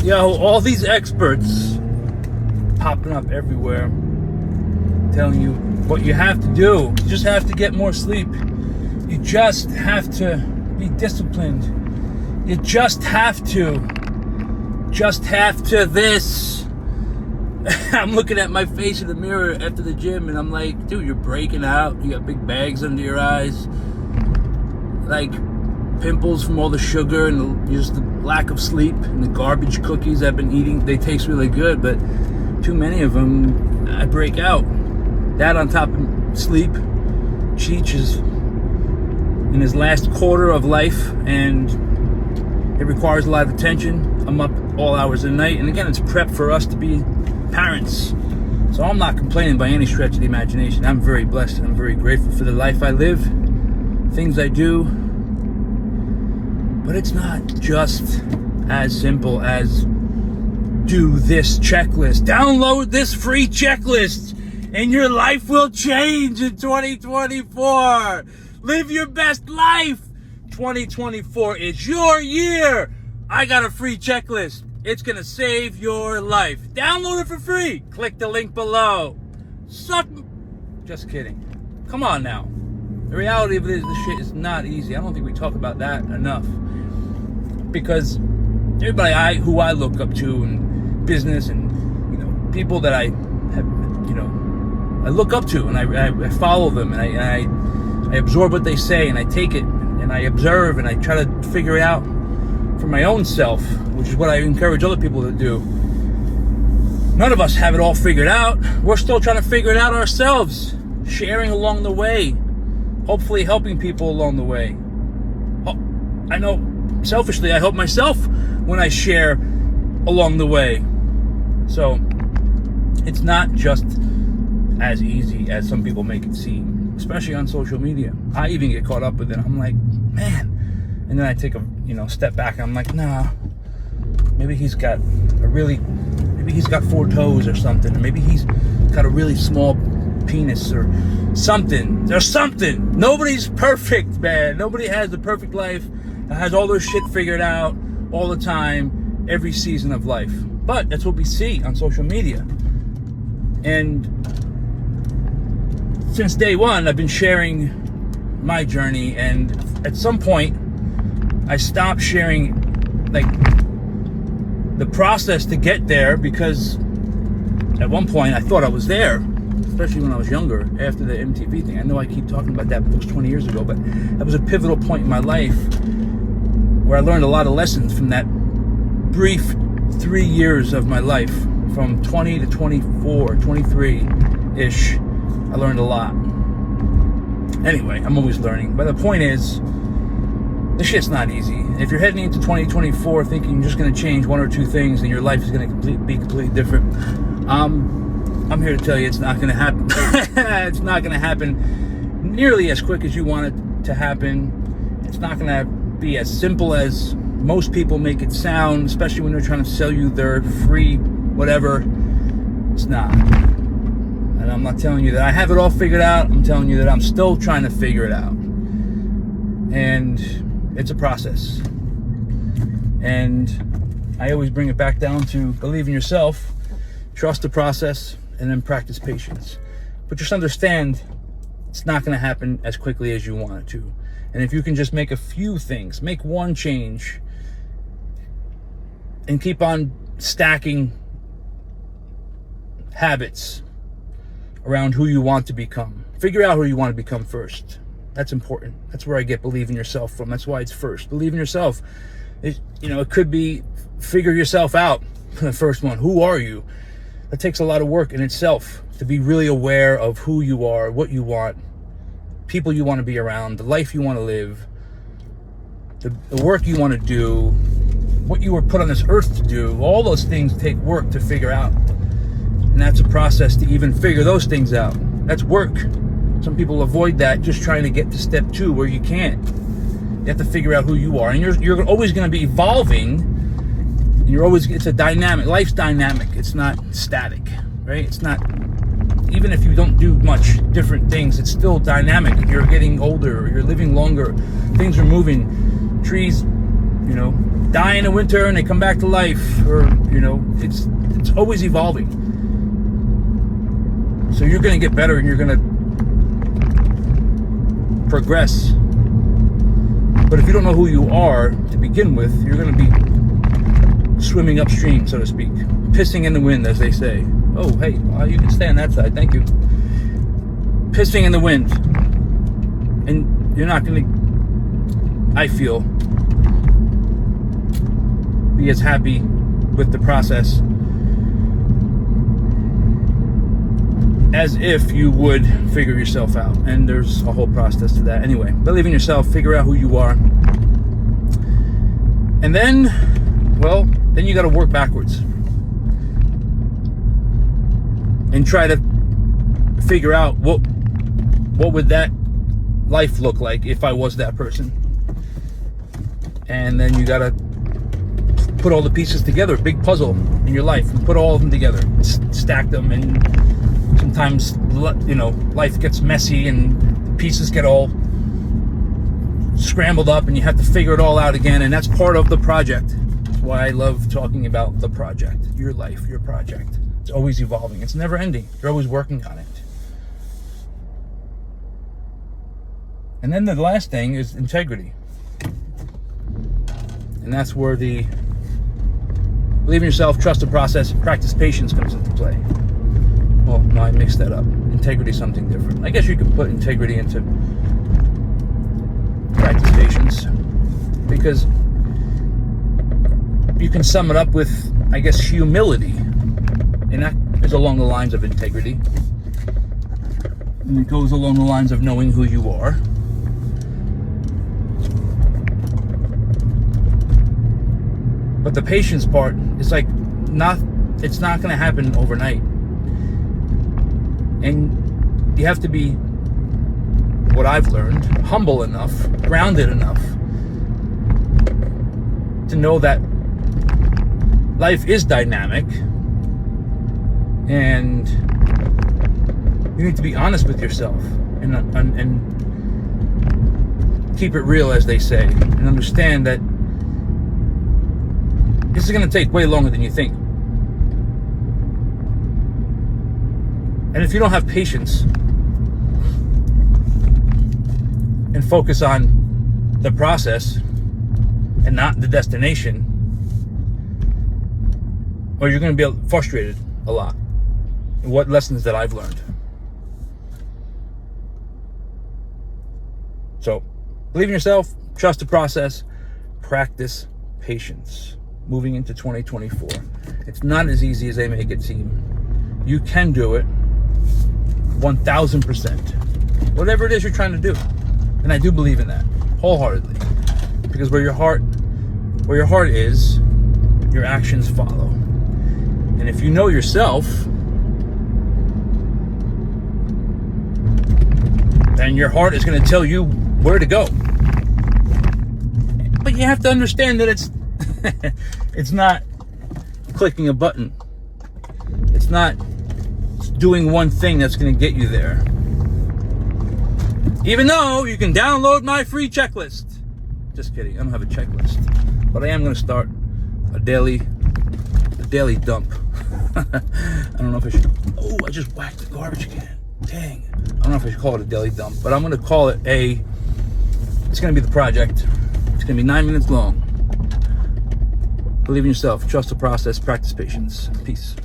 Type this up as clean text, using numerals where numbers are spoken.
Yo, all these experts popping up everywhere telling you what you have to do. You just have to get more sleep. You just have to be disciplined. You just have to this. I'm looking at my face in the mirror after the gym and I'm like, dude, you're breaking out. You got big bags under your eyes. Like pimples from all the sugar and just the lack of sleep and the garbage cookies I've been eating. They taste really good, but too many of them, I break out. That on top of sleep. Cheech is in his last quarter of life and it requires a lot of attention. I'm up all hours of the night, and again, it's prep for us to be parents. So I'm not complaining by any stretch of the imagination. I'm very blessed and I'm very grateful for the life I live, things I do. But it's not just as simple as do this checklist. Download this free checklist and your life will change in 2024. Live your best life. 2024 is your year. I got a free checklist. It's going to save your life. Download it for free. Click the link below. Just kidding. Come on now. The reality of it is this shit is not easy. I don't think we talk about that enough. Because everybody who I look up to in business and, people that I have, I look up to and I follow them and I absorb what they say and I take it and I observe and I try to figure it out for my own self, which is what I encourage other people to do. None of us have it all figured out. We're still trying to figure it out ourselves, sharing along the way, hopefully helping people along the way. I know, selfishly, I help myself when I share along the way. So it's not just as easy as some people make it seem, especially on social media. I even get caught up with it. I'm like, man. And then I take a step back and I'm like, nah, maybe he's got maybe he's got 4 toes or something, or maybe he's got a really small penis or something. There's something. Nobody's perfect, man. Nobody has the perfect life, has all their shit figured out all the time, every season of life. But that's what we see on social media. And since day one, I've been sharing my journey, and at some point, I stopped sharing the process to get there, because at one point I thought I was there, especially when I was younger, after the MTV thing. I know I keep talking about that, but it was 20 years ago, but that was a pivotal point in my life where I learned a lot of lessons from that brief 3 years of my life, from 20 to 24, 23-ish. I learned a lot. Anyway, I'm always learning, but the point is, this shit's not easy. If you're heading into 2024 thinking you're just going to change 1 or 2 things and your life is going to be completely different, I'm here to tell you it's not going to happen. It's not going to happen nearly as quick as you want it to happen. It's not going to be as simple as most people make it sound, especially when they're trying to sell you their free whatever. It's not. And I'm not telling you that I have it all figured out. I'm telling you that I'm still trying to figure it out. And it's a process. And I always bring it back down to believe in yourself, trust the process, and then practice patience. But just understand it's not going to happen as quickly as you want it to. And if you can just make a few things, make one change, and keep on stacking habits around who you want to become. Figure out who you want to become first. That's important. That's where I get believe in yourself from. That's why it's first. Believe in yourself. It could be figure yourself out. The first one. Who are you? That takes a lot of work in itself, to be really aware of who you are, what you want, people you want to be around, the life you want to live, the work you want to do, what you were put on this earth to do. All those things take work to figure out. And that's a process to even figure those things out. That's work. Some people avoid that just trying to get to step 2 where you can't. You have to figure out who you are. And you're always going to be evolving. And it's a dynamic. Life's dynamic. It's not static, right? It's not, even if you don't do much different things, it's still dynamic. You're getting older. You're living longer. Things are moving. Trees, die in the winter and they come back to life, or it's always evolving. So you're going to get better and you're going to progress. But if you don't know who you are to begin with, you're going to be swimming upstream, so to speak, pissing in the wind, as they say. Oh, hey, you can stay on that side, thank you. Pissing in the wind, and you're not going to, I feel, be as happy with the process as if you would figure yourself out. And there's a whole process to that. Anyway, believe in yourself, figure out who you are, and then you got to work backwards and try to figure out what would that life look like if I was that person. And then you got to put all the pieces together, big puzzle in your life, and put all of them together, stack them. And sometimes life gets messy and the pieces get all scrambled up and you have to figure it all out again, and that's part of the project. That's why I love talking about the project. Your life, your project. It's always evolving. It's never ending. You're always working on it. And then the last thing is integrity. And that's where the believe in yourself, trust the process, practice patience comes into play. Well, no, I mixed that up. Integrity is something different. I guess you could put integrity into practice patience, because you can sum it up with, I guess, humility. And that is along the lines of integrity. And it goes along the lines of knowing who you are. But the patience part is it's not going to happen overnight. And you have to be, what I've learned, humble enough, grounded enough to know that life is dynamic, and you need to be honest with yourself and keep it real, as they say, and understand that this is going to take way longer than you think. And if you don't have patience and focus on the process and not the destination, or you're going to be frustrated a lot. What lessons that I've learned. So, believe in yourself, trust the process, practice patience. Moving into 2024. It's not as easy as they make it seem. You can do it 1000%. Whatever it is you're trying to do. And I do believe in that wholeheartedly. Because where your heart is, your actions follow. And if you know yourself, then your heart is going to tell you where to go. But you have to understand that it's not clicking a button. It's not doing one thing that's going to get you there. Even though you can download my free checklist. Just kidding, I don't have a checklist. But I am going to start a daily dump. I don't know if I should. Oh, I just whacked the garbage can. Dang. I don't know if I should call it a daily dump, but I'm going to call it it's going to be the project. It's going to be 9 minutes long. Believe in yourself, trust the process, practice patience. Peace.